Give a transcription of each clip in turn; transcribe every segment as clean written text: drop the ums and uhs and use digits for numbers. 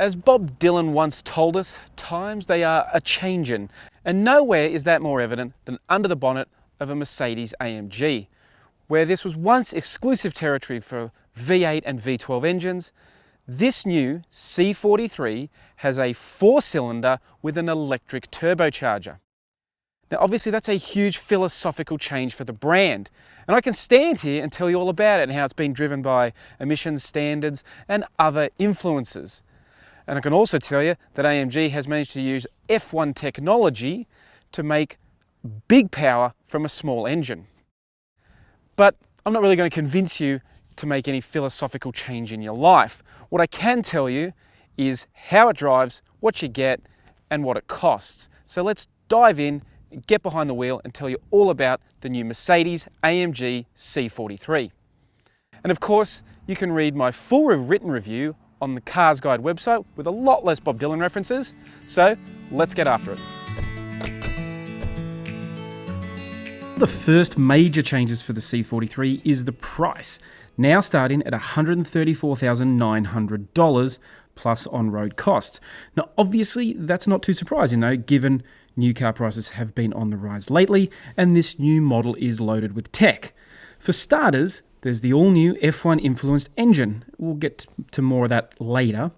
As Bob Dylan once told us, times they are a-changin', and nowhere is that more evident than under the bonnet of a Mercedes-AMG, where this was once exclusive territory for V8 and V12 engines. This new C43 has a 4-cylinder with an electric turbocharger. Now obviously that's a huge philosophical change for the brand, and I can stand here and tell you all about it and how it's been driven by emissions standards and other influences. And I can also tell you that AMG has managed to use F1 technology to make big power from a small engine. But I'm not really going to convince you to make any philosophical change in your life. What I can tell you is how it drives, what you get, and what it costs. So let's dive in, get behind the wheel, and tell you all about the new Mercedes-AMG C43. And of course, you can read my full written review on the CarsGuide website with a lot less Bob Dylan references. So let's get after it. The first major changes for the C43 is the price, now starting at $134,900 plus on-road costs. Now obviously that's not too surprising though, given new car prices have been on the rise lately and this new model is loaded with tech. For starters, there's the all-new F1 influenced engine. We'll get to more of that later.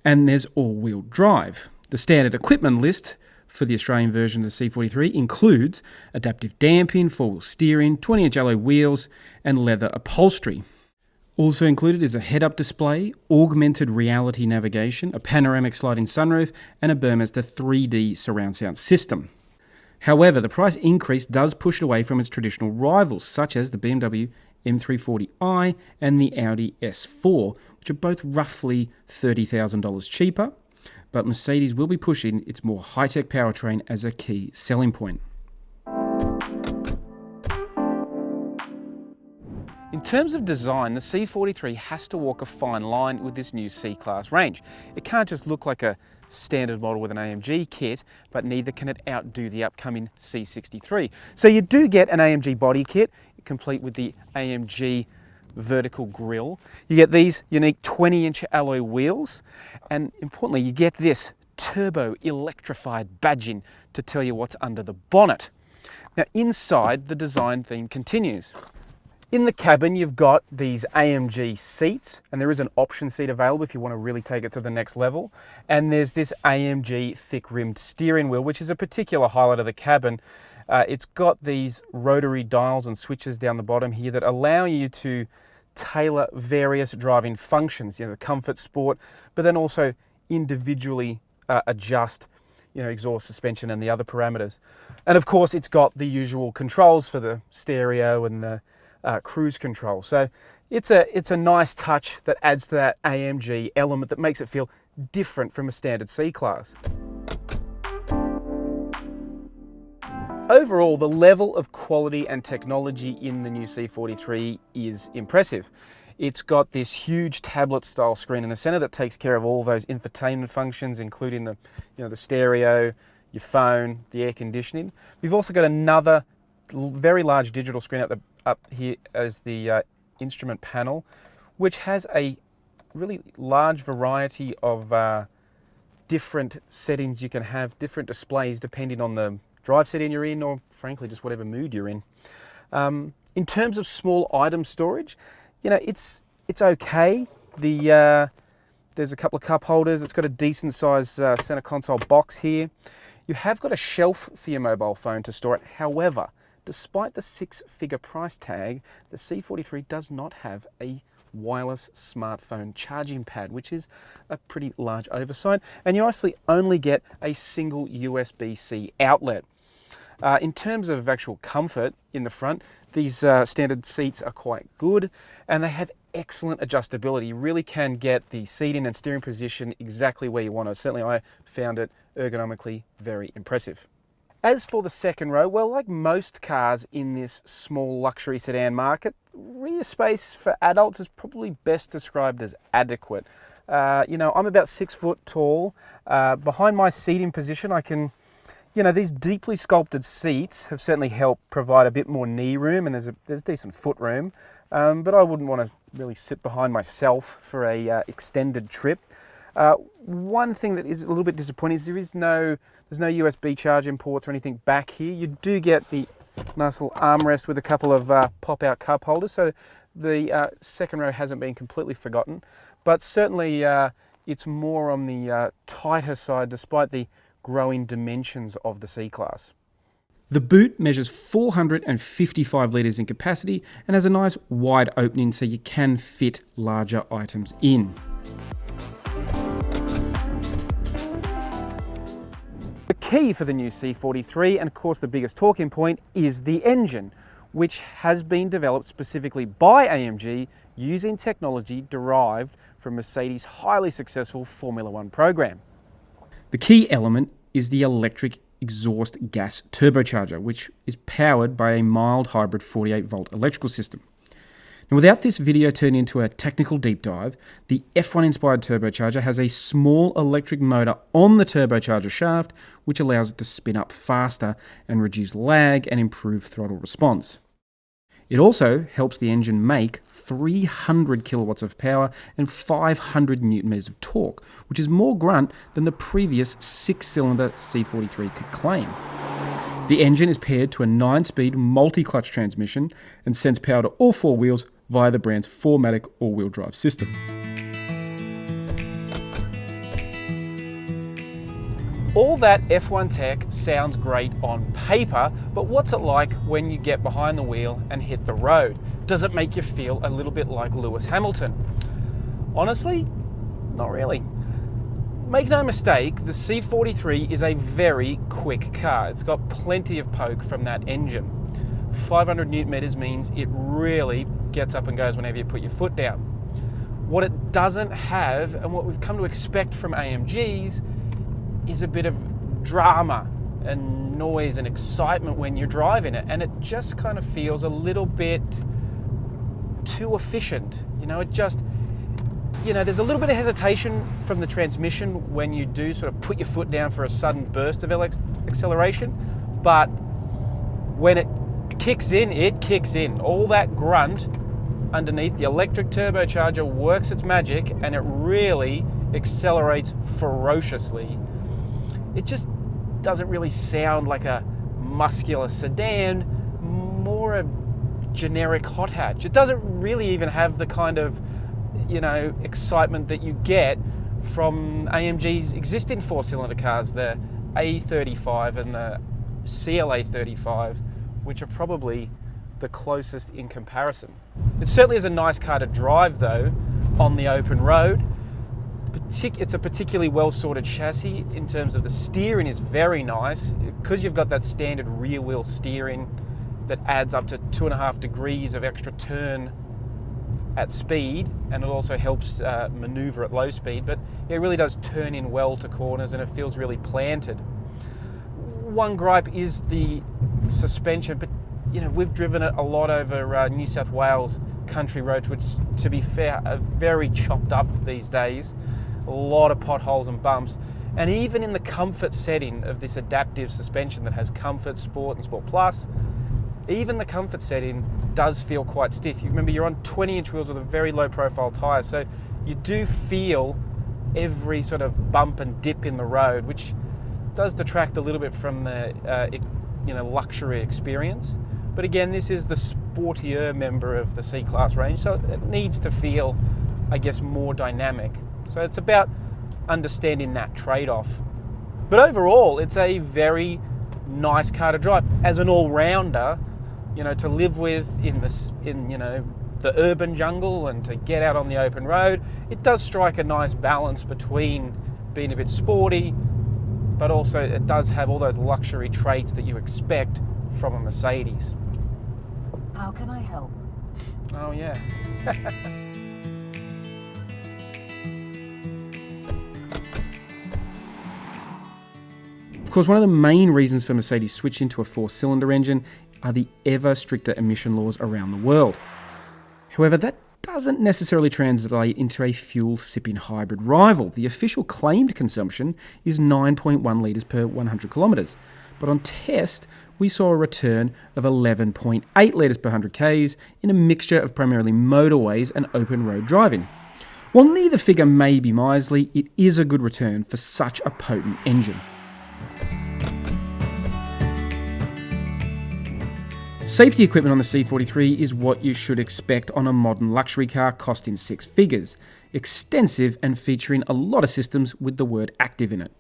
And there's all-wheel drive. The standard equipment list for the Australian version of the C43 includes adaptive damping, 4-wheel steering, 20-inch alloy wheels, and leather upholstery. Also included is a head-up display, augmented reality navigation, a panoramic sliding sunroof, and a Burmester 3D surround sound system. However, the price increase does push it away from its traditional rivals, such as the BMW M340i and the Audi S4, which are both roughly $30,000 cheaper, but Mercedes will be pushing its more high-tech powertrain as a key selling point. In terms of design, the C43 has to walk a fine line with this new C-Class range. It can't just look like a standard model with an AMG kit, but neither can it outdo the upcoming C63. So you do get an AMG body kit, complete with the AMG vertical grille. You get these unique 20-inch alloy wheels, and importantly, you get this turbo electrified badging to tell you what's under the bonnet. Now inside, the design theme continues. In the cabin, you've got these AMG seats, and there is an option seat available if you want to really take it to the next level. And there's this AMG thick-rimmed steering wheel, which is a particular highlight of the cabin. It's got these rotary dials and switches down the bottom here that allow you to tailor various driving functions, the comfort, sport, but then also individually adjust, exhaust, suspension, and the other parameters. And of course, it's got the usual controls for the stereo and the cruise control. So it's a nice touch that adds to that AMG element that makes it feel different from a standard C-Class. Overall, the level of quality and technology in the new C43 is impressive. It's got this huge tablet-style screen in the center that takes care of all those infotainment functions, including the stereo, your phone, the air conditioning. We've also got another very large digital screen up here as the instrument panel, which has a really large variety of different settings you can have, different displays depending on the drive setting you're in, or frankly just whatever mood you're in. In terms of small item storage, it's okay. There's a couple of cup holders. It's got a decent sized center console box here. You have got a shelf for your mobile phone to store it. However, despite the 6-figure price tag, the C43 does not have a wireless smartphone charging pad, which is a pretty large oversight, and you actually only get a single USB-C outlet. In terms of actual comfort in the front, these standard seats are quite good, and they have excellent adjustability. You really can get the seating and steering position exactly where you want it. Certainly I found it ergonomically very impressive. As for the second row, well, like most cars in this small luxury sedan market, rear space for adults is probably best described as adequate. I'm about 6 foot tall. Behind my seating position, I can, these deeply sculpted seats have certainly helped provide a bit more knee room, and there's decent foot room. But I wouldn't want to really sit behind myself for a extended trip. One thing that is a little bit disappointing is there's no USB charging ports or anything back here. You do get the nice little armrest with a couple of pop-out cup holders, so the second row hasn't been completely forgotten, but certainly it's more on the tighter side despite the growing dimensions of the C-Class. The boot measures 455 litres in capacity and has a nice wide opening so you can fit larger items in. The key for the new C43, and of course the biggest talking point, is the engine, which has been developed specifically by AMG using technology derived from Mercedes' highly successful Formula One program. The key element is the electric exhaust gas turbocharger, which is powered by a mild hybrid 48-volt electrical system. Now, without this video turning into a technical deep dive, the F1-inspired turbocharger has a small electric motor on the turbocharger shaft, which allows it to spin up faster and reduce lag and improve throttle response. It also helps the engine make 300 kilowatts of power and 500 newton meters of torque, which is more grunt than the previous 6-cylinder C43 could claim. The engine is paired to a 9-speed multi-clutch transmission and sends power to all 4 wheels via the brand's 4MATIC all-wheel drive system. All that F1 tech sounds great on paper, but what's it like when you get behind the wheel and hit the road? Does it make you feel a little bit like Lewis Hamilton? Honestly, not really. Make no mistake, the C43 is a very quick car. It's got plenty of poke from that engine. 500 newton meters means it really gets up and goes whenever you put your foot down. What it doesn't have, and what we've come to expect from AMGs, is a bit of drama and noise and excitement when you're driving it, and it just kind of feels a little bit too efficient. There's a little bit of hesitation from the transmission when you do sort of put your foot down for a sudden burst of acceleration, but when it kicks in, it kicks in. All that grunt underneath, the electric turbocharger works its magic and it really accelerates ferociously. It just doesn't really sound like a muscular sedan, more a generic hot hatch. It doesn't really even have the kind of, excitement that you get from AMG's existing 4-cylinder cars, the A35 and the CLA35, which are probably the closest in comparison. It certainly is a nice car to drive though, on the open road. It's a particularly well-sorted chassis in terms of the steering is very nice, because you've got that standard rear wheel steering that adds up to 2.5 degrees of extra turn at speed, and it also helps maneuver at low speed, but it really does turn in well to corners and it feels really planted. One gripe is the suspension, but we've driven it a lot over New South Wales country roads, which, to be fair, are very chopped up these days. A lot of potholes and bumps, and even in the comfort setting of this adaptive suspension that has Comfort, Sport and Sport Plus, even the comfort setting does feel quite stiff. You remember, you're on 20-inch wheels with a very low profile tyre, so you do feel every sort of bump and dip in the road, which does detract a little bit from the luxury experience. But again, this is the sportier member of the C-Class range, so it needs to feel, I guess, more dynamic. So it's about understanding that trade-off. But overall, it's a very nice car to drive as an all-rounder, to live with in the urban jungle and to get out on the open road. It does strike a nice balance between being a bit sporty, but also it does have all those luxury traits that you expect from a Mercedes. How can I help? Oh yeah. Of course, one of the main reasons for Mercedes switching to a 4-cylinder engine are the ever stricter emission laws around the world. However, that doesn't necessarily translate into a fuel-sipping hybrid rival. The official claimed consumption is 9.1 litres per 100 kilometres, but on test, we saw a return of 11.8 litres per 100 k's in a mixture of primarily motorways and open road driving. While neither figure may be miserly, it is a good return for such a potent engine. Safety equipment on the C43 is what you should expect on a modern luxury car costing six figures, extensive and featuring a lot of systems with the word active in it.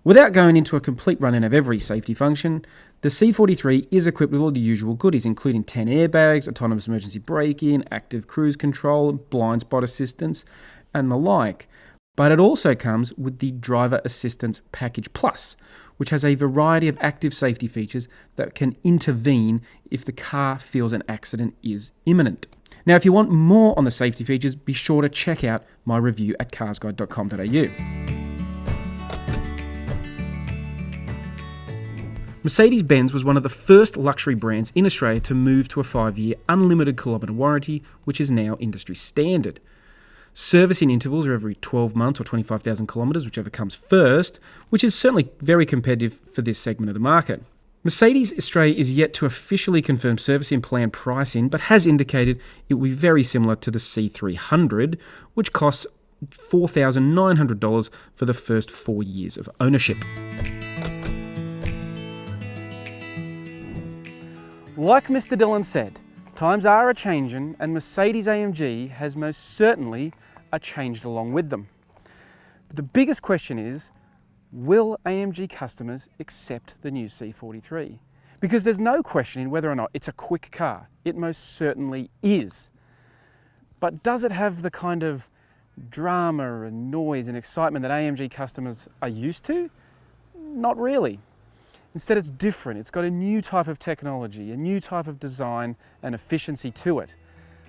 Without going into a complete run-in of every safety function, the C43 is equipped with all the usual goodies, including 10 airbags, autonomous emergency braking, active cruise control, blind spot assistance, and the like. But it also comes with the Driver Assistance Package Plus, which has a variety of active safety features that can intervene if the car feels an accident is imminent. Now, if you want more on the safety features, be sure to check out my review at carsguide.com.au. Mercedes-Benz was one of the first luxury brands in Australia to move to a 5-year unlimited kilometre warranty, which is now industry standard. Servicing intervals are every 12 months or 25,000 kilometres, whichever comes first, which is certainly very competitive for this segment of the market. Mercedes Australia is yet to officially confirm servicing plan pricing, but has indicated it will be very similar to the C300, which costs $4,900 for the first 4 years of ownership. Like Mr. Dillon said, times are a-changin' and Mercedes-AMG has most certainly a-changed along with them. But the biggest question is, will AMG customers accept the new C43? Because there's no questioning whether or not it's a quick car. It most certainly is. But does it have the kind of drama and noise and excitement that AMG customers are used to? Not really. Instead, it's different. It's got a new type of technology, a new type of design and efficiency to it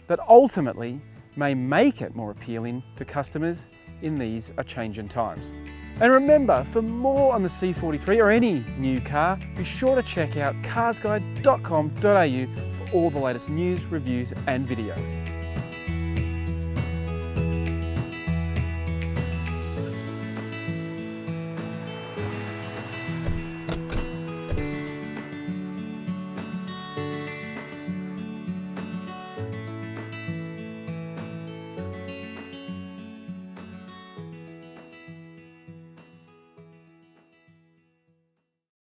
that ultimately may make it more appealing to customers in these a-changin' times. And remember, for more on the C43 or any new car, be sure to check out carsguide.com.au for all the latest news, reviews and videos.